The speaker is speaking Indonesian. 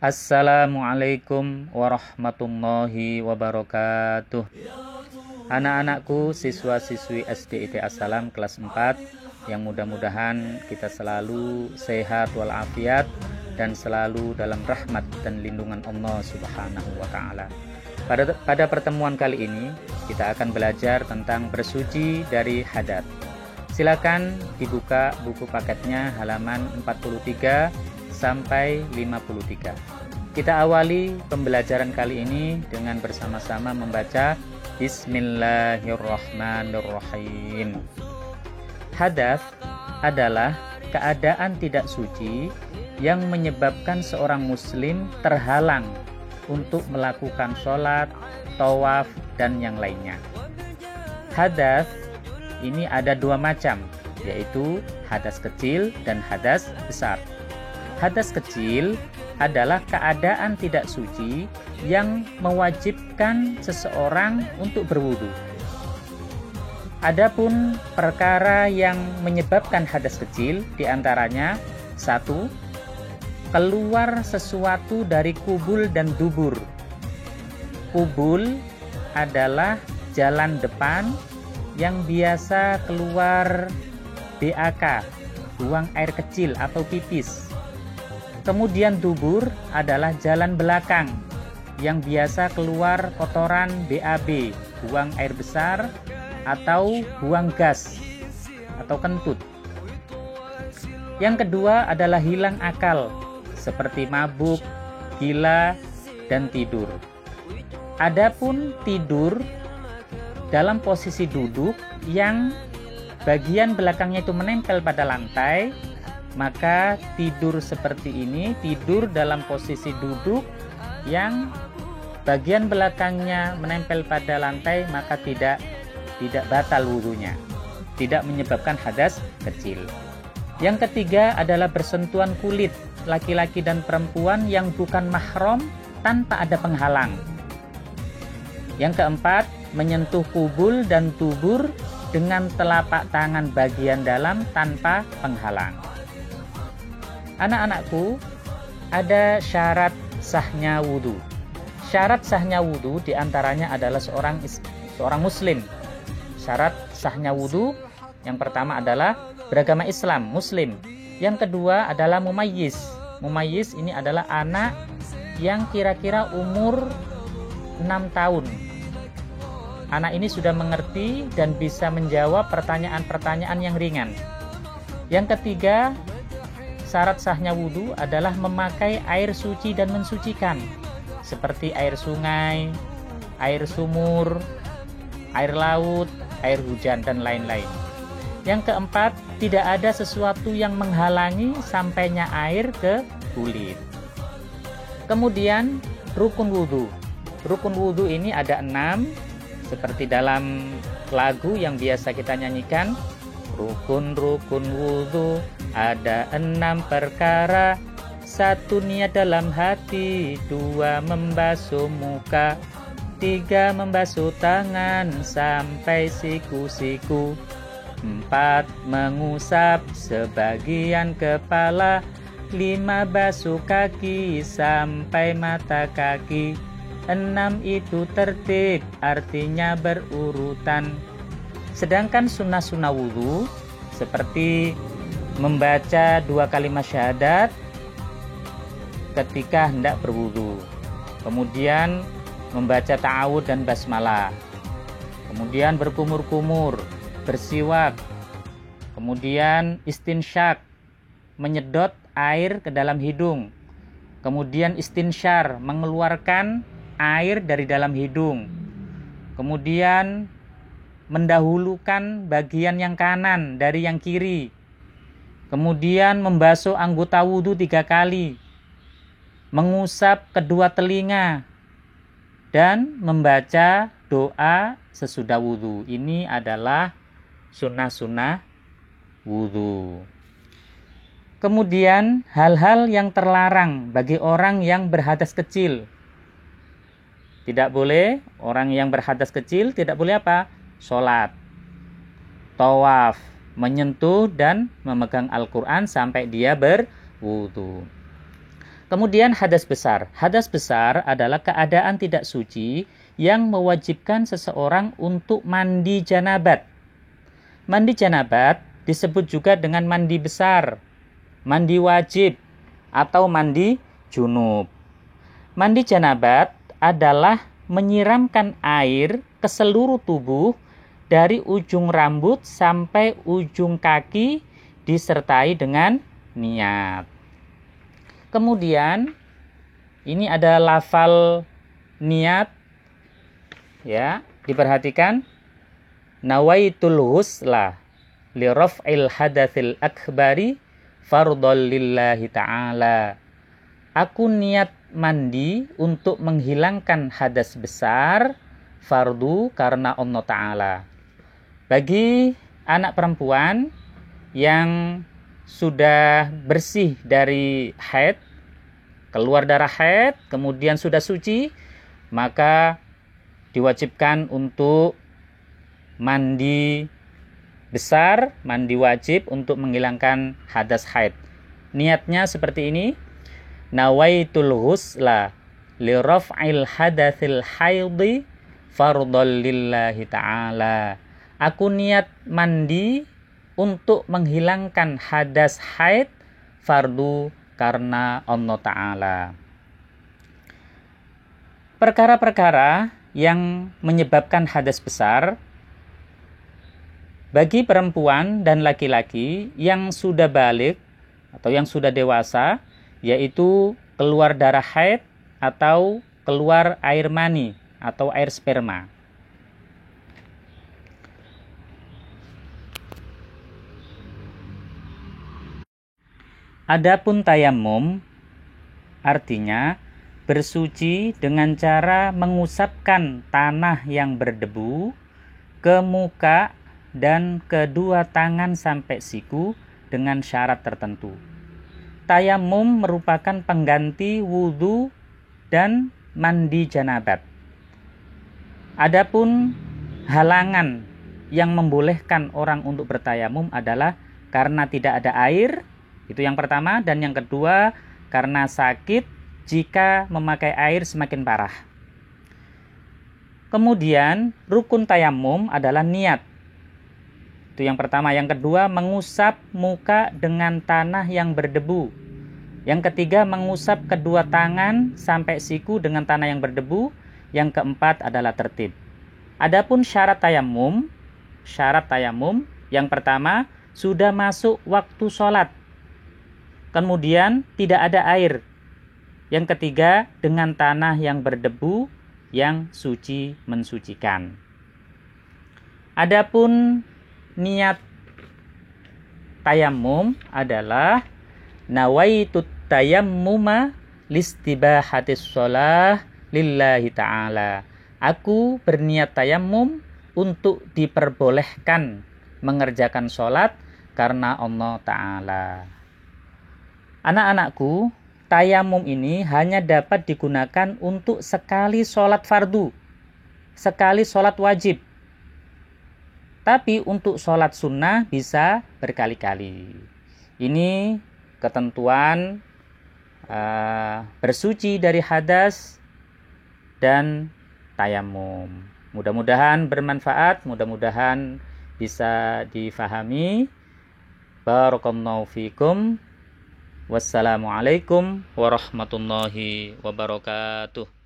Assalamualaikum warahmatullahi wabarakatuh. Anak-anakku, siswa-siswi SD ITA Salam kelas 4, yang mudah-mudahan kita selalu sehat walafiat dan selalu dalam rahmat dan lindungan Allah Subhanahu wa taala. Pada pertemuan kali ini kita akan belajar tentang bersuci dari hadat. Silakan dibuka buku paketnya halaman 43 sampai 53. Kita awali pembelajaran kali ini dengan bersama-sama membaca Bismillahirrahmanirrahim. Hadas adalah keadaan tidak suci yang menyebabkan seorang muslim terhalang untuk melakukan sholat, tawaf, dan yang lainnya. Hadas ini ada dua macam, yaitu hadas kecil dan hadas besar. Hadas kecil adalah keadaan tidak suci yang mewajibkan seseorang untuk berwudu. Adapun perkara yang menyebabkan hadas kecil diantaranya 1. Keluar sesuatu dari kubul dan dubur. Kubul adalah jalan depan yang biasa keluar BAK, buang air kecil atau pipis. Kemudian dubur adalah jalan belakang yang biasa keluar kotoran BAB, buang air besar atau buang gas atau kentut. Yang kedua adalah hilang akal, seperti mabuk, gila, dan tidur. Adapun tidur dalam posisi duduk yang bagian belakangnya itu menempel pada lantai, maka tidur seperti ini, tidur dalam posisi duduk yang bagian belakangnya menempel pada lantai, maka tidak batal wudunya, tidak menyebabkan hadas kecil. Yang ketiga adalah bersentuhan kulit laki-laki dan perempuan yang bukan mahram tanpa ada penghalang. Yang keempat, menyentuh kubul dan dubur dengan telapak tangan bagian dalam tanpa penghalang. Anak-anakku, ada syarat sahnya wudu. Syarat sahnya wudu diantaranya adalah seorang muslim. Syarat sahnya wudu yang pertama adalah beragama Islam, muslim. Yang kedua adalah mumayyiz. Mumayyiz ini adalah anak yang kira-kira umur 6 tahun. Anak ini sudah mengerti dan bisa menjawab pertanyaan-pertanyaan yang ringan. Yang ketiga, syarat sahnya wudu adalah memakai air suci dan mensucikan, seperti air sungai, air sumur, air laut, air hujan, dan lain-lain. Yang keempat, tidak ada sesuatu yang menghalangi sampainya air ke kulit. Kemudian, rukun wudu. Rukun wudu ini ada 6, seperti dalam lagu yang biasa kita nyanyikan. Rukun-rukun wudu ada 6 perkara. 1 niat dalam hati, 2 membasuh muka, 3 membasuh tangan sampai siku-siku, 4 mengusap sebagian kepala, 5 basuh kaki sampai mata kaki, 6 itu tertib, artinya berurutan. Sedangkan sunnah-sunnah wudu seperti membaca 2 kalimat syahadat ketika hendak berwudu, kemudian membaca ta'awud dan basmalah, kemudian berkumur-kumur, bersiwak, kemudian istinsyak, menyedot air ke dalam hidung, kemudian istinsyar, mengeluarkan air dari dalam hidung, kemudian mendahulukan bagian yang kanan dari yang kiri, kemudian membasuh anggota wudu 3 kali, mengusap kedua telinga, dan membaca doa sesudah wudu. Ini adalah sunnah-sunnah wudu. Kemudian hal-hal yang terlarang bagi orang yang berhadas kecil. Tidak boleh, orang yang berhadas kecil tidak boleh apa? Sholat, tawaf, menyentuh dan memegang Al-Quran sampai dia berwudu. Kemudian hadas besar. Hadas besar adalah keadaan tidak suci yang mewajibkan seseorang untuk mandi janabat. Mandi janabat disebut juga dengan mandi besar, mandi wajib, atau mandi junub. Mandi janabat adalah menyiramkan air ke seluruh tubuh dari ujung rambut sampai ujung kaki disertai dengan niat. Kemudian ini ada lafal niat, ya, diperhatikan. Nawaitul husla li raf'il hadatsil akbari fardhol lillahi ta'ala. Aku niat mandi untuk menghilangkan hadas besar, fardu karena Allah Ta'ala. Bagi anak perempuan yang sudah bersih dari haid, keluar darah haid, kemudian sudah suci, maka diwajibkan untuk mandi besar, mandi wajib untuk menghilangkan hadas haid. Niatnya seperti ini. Nawaitul husla li raf'il hadatsil haidhi fardhol lillahi ta'ala. Aku niat mandi untuk menghilangkan hadas haid, fardu karena Allah Ta'ala. Perkara-perkara yang menyebabkan hadas besar bagi perempuan dan laki-laki yang sudah balik atau yang sudah dewasa, yaitu keluar darah haid atau keluar air mani atau air sperma. Adapun tayamum artinya bersuci dengan cara mengusapkan tanah yang berdebu ke muka dan kedua tangan sampai siku dengan syarat tertentu. Tayamum merupakan pengganti wudhu dan mandi janabat. Adapun halangan yang membolehkan orang untuk bertayamum adalah karena tidak ada air, itu yang pertama, dan yang kedua karena sakit jika memakai air semakin parah. Kemudian rukun tayamum adalah niat. Itu yang pertama. Yang kedua, mengusap muka dengan tanah yang berdebu. Yang ketiga, mengusap kedua tangan sampai siku dengan tanah yang berdebu. Yang keempat adalah tertib. Adapun syarat tayamum yang pertama, sudah masuk waktu sholat. Kemudian tidak ada air. Yang ketiga, dengan tanah yang berdebu yang suci mensucikan. Adapun niat tayamum adalah nawaitut tayammuma listibahatis shalah lillahi ta'ala. Aku berniat tayamum untuk diperbolehkan mengerjakan sholat karena Allah Ta'ala. Anak-anakku, tayamum ini hanya dapat digunakan untuk sekali sholat fardu, sekali sholat wajib. Tapi untuk sholat sunnah bisa berkali-kali. Ini ketentuan bersuci dari hadas dan tayamum. Mudah-mudahan bermanfaat, mudah-mudahan bisa difahami. Barakallahu fikum. Wassalamualaikum warahmatullahi wabarakatuh.